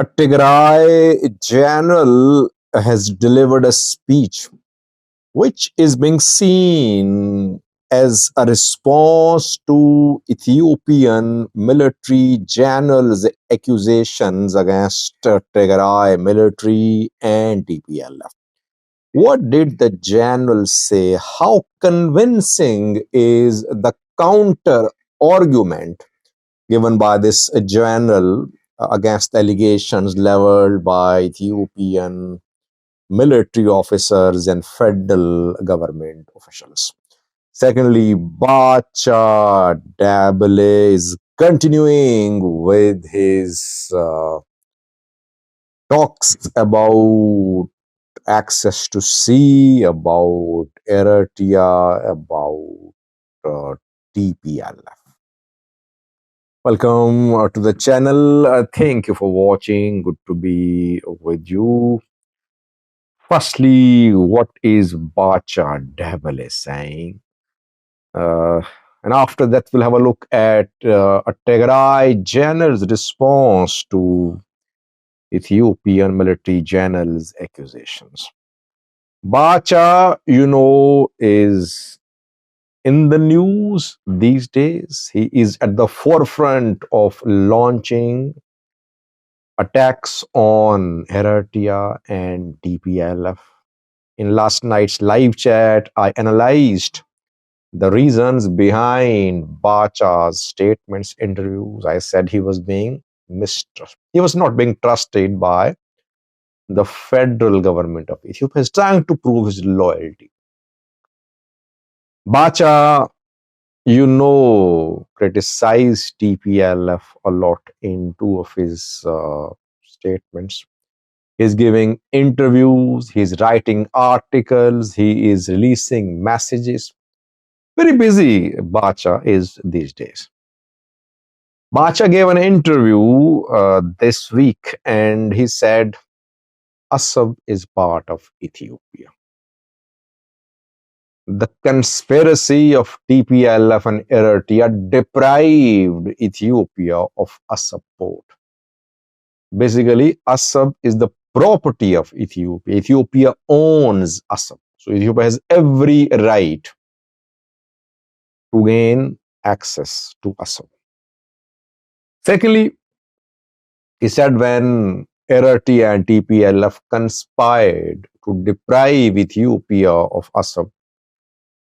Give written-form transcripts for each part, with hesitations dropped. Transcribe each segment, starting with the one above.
A Tigray general has delivered a speech which is being seen as a response to Ethiopian military generals' accusations against Tigray military and TPLF. What did the general say? How convincing is the counter argument given by this general against allegations leveled by Ethiopian military officers and federal government officials? Secondly, Bacha Debele is continuing with his talks about access to sea, about Eritrea, about TPLF. Welcome to the channel. Thank you for watching. Good to be with you. Firstly, what is Bacha Debele saying? And after that, we'll have a look at a Tigray general's response to Ethiopian military general's accusations. Bacha, is in the news these days. He is at the forefront of launching attacks on Eritrea and TPLF. In last night's live chat, I analyzed the reasons behind Bacha's statements, interviews. I said he was being mistrusted. He was not being trusted by the federal government of Ethiopia. He's trying to prove his loyalty. Bacha, criticized TPLF a lot in two of his statements. He's giving interviews, he's writing articles, he is releasing messages. Very busy Bacha is these days. Bacha gave an interview this week and he said Asseb is part of Ethiopia. The conspiracy of TPLF and Eritrea deprived Ethiopia of Asseb port. Basically, Asseb is the property of Ethiopia. Ethiopia owns Asseb. So Ethiopia has every right to gain access to Asseb. Secondly, he said when Eritrea and TPLF conspired to deprive Ethiopia of Asseb,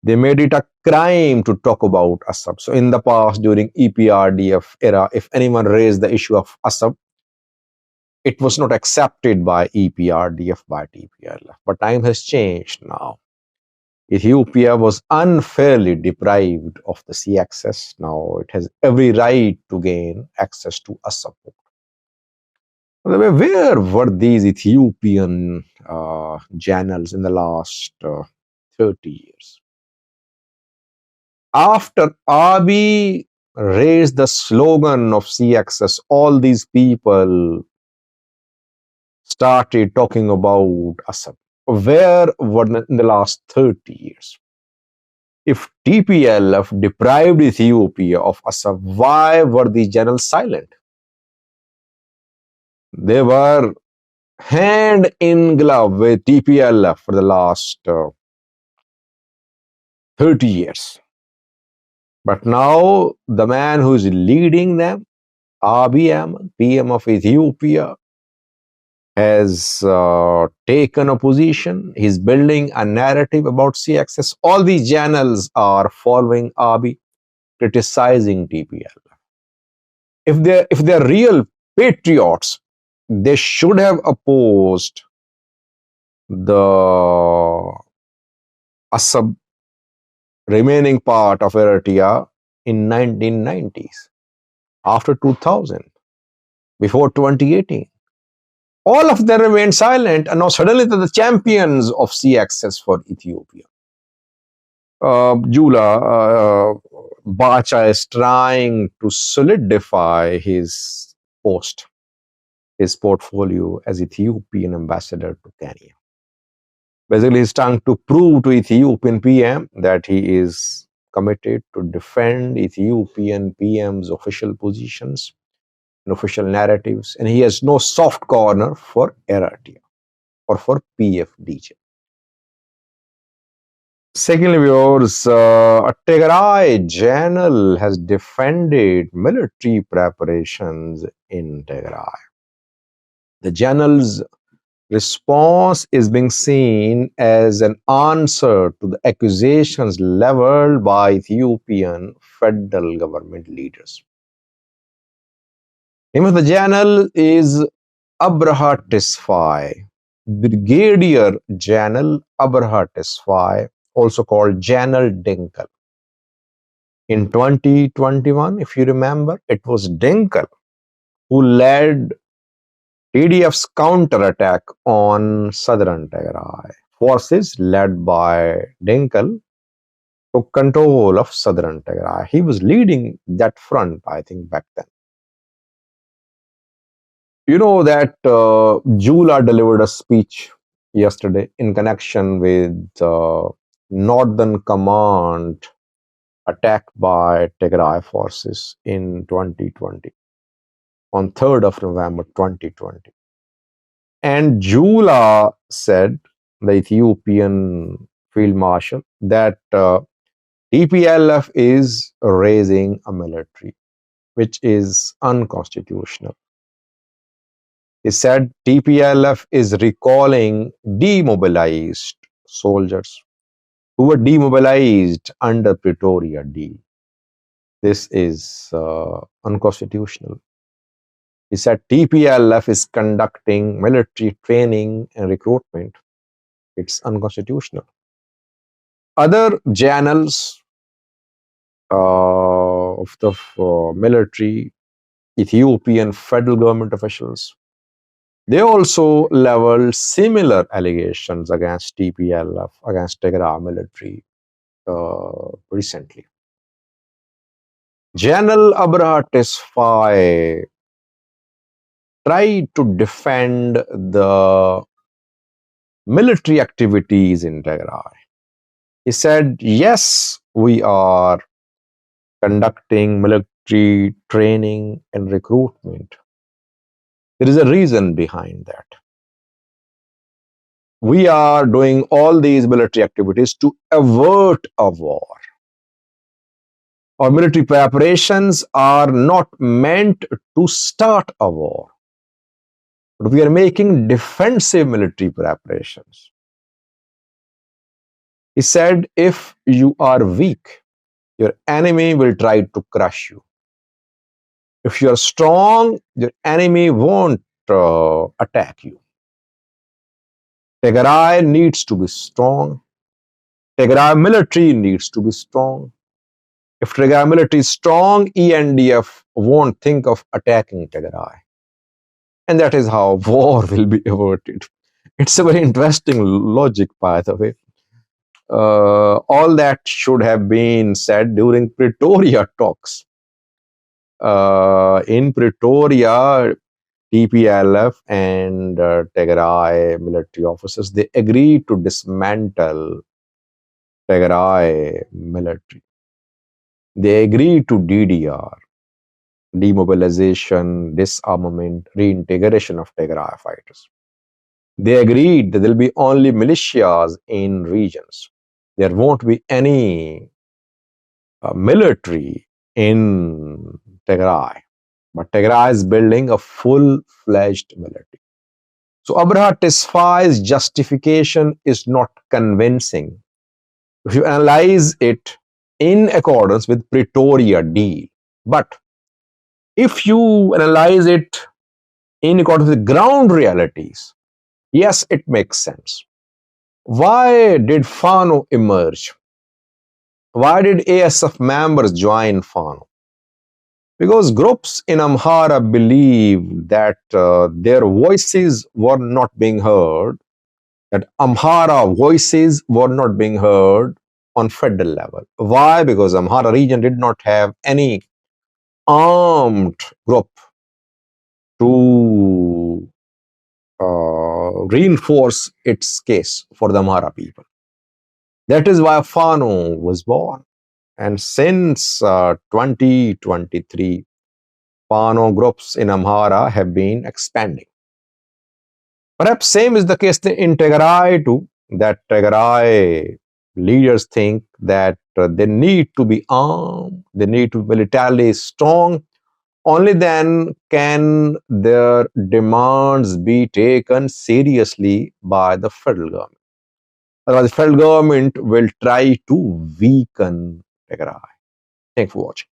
they made it a crime to talk about Asseb. So in the past, during EPRDF era, if anyone raised the issue of Asseb, it was not accepted by EPRDF, by TPLF. But time has changed now. Ethiopia was unfairly deprived of the sea access. Now it has every right to gain access to Asseb. Where were these Ethiopian generals in the last 30 years? After Abiy raised the slogan of sea access, all these people started talking about Asseb. Where were they in the last 30 years? If TPLF deprived Ethiopia of Asseb, why were these generals silent? They were hand in glove with TPLF for the last 30 years. But now the man who is leading them, Abiy Ahmed, PM of Ethiopia, has taken a position. He's building a narrative about sea access. All these channels are following Abiy, criticizing TPLF. If they're real patriots, they should have opposed the Asseb remaining part of Eritrea in 1990s, after 2000, before 2018. All of them remained silent, and now suddenly they're the champions of sea access for Ethiopia. Jula, Bacha is trying to solidify his post, his portfolio as Ethiopian ambassador to Kenya. Basically, he's trying to prove to Ethiopian PM that he is committed to defend Ethiopian PM's official positions in official narratives, and he has no soft corner for Eritrea or for PFDJ. Secondly, viewers, a Tigray general has defended military preparations in Tigray. The general's response is being seen as an answer to the accusations leveled by Ethiopian federal government leaders. The name of the general is Abraha Tesfaye, Brigadier General Abraha Tesfaye, also called General Dinkul. In 2021, if you remember, it was Dinkul who led TDF's counterattack on southern Tigray. Forces led by Dinkul took control of southern Tigray. He was leading that front, I think, back then. You know that Jula delivered a speech yesterday in connection with Northern Command attack by Tigray forces in 2020, on 3rd of November 2020. And Jula said, the Ethiopian Field Marshal, that TPLF is raising a military, which is unconstitutional. He said TPLF is recalling demobilized soldiers who were demobilized under Pretoria deal. This is unconstitutional. He said TPLF is conducting military training and recruitment. It's unconstitutional. Other generals of the military, Ethiopian federal government officials, they also leveled similar allegations against TPLF, against Tigray military recently. General Abraha Tesfaye tried to defend the military activities in Tigray. He said, yes, we are conducting military training and recruitment. There is a reason behind that. We are doing all these military activities to avert a war. Our military preparations are not meant to start a war, but we are making defensive military preparations. He said, if you are weak, your enemy will try to crush you. If you are strong, your enemy won't attack you. Tigray needs to be strong. Tigray military needs to be strong. If Tigray military is strong, ENDF won't think of attacking Tigray. And that is how war will be averted. It's a very interesting logic, by the way. All that should have been said during Pretoria talks. In Pretoria, TPLF and Tigray military officers, they agreed to dismantle Tigray military. They agreed to DDR, demobilization, disarmament, reintegration of Tigray fighters. They agreed that there will be only militias in regions. There won't be any military in Tigray. But Tigray is building a full-fledged military. So Abraha Tesfaye's justification is not convincing. If you analyze it in accordance with Pretoria deal, but if you analyze it in accordance with ground realities, yes, it makes sense. Why did FANO emerge? Why did ASF members join FANO? Because groups in Amhara believe that their voices were not being heard, that Amhara voices were not being heard on federal level. Why? Because Amhara region did not have any armed group to reinforce its case for the Amhara people. That is why FANO was born. And since 2023, Fano groups in Amhara have been expanding. Perhaps same is the case in Tigray too, that Tigray leaders think that they need to be armed, they need to be militarily strong. Only then can their demands be taken seriously by the federal government. Otherwise, the federal government will try to weaken Tigray. Thanks for watching.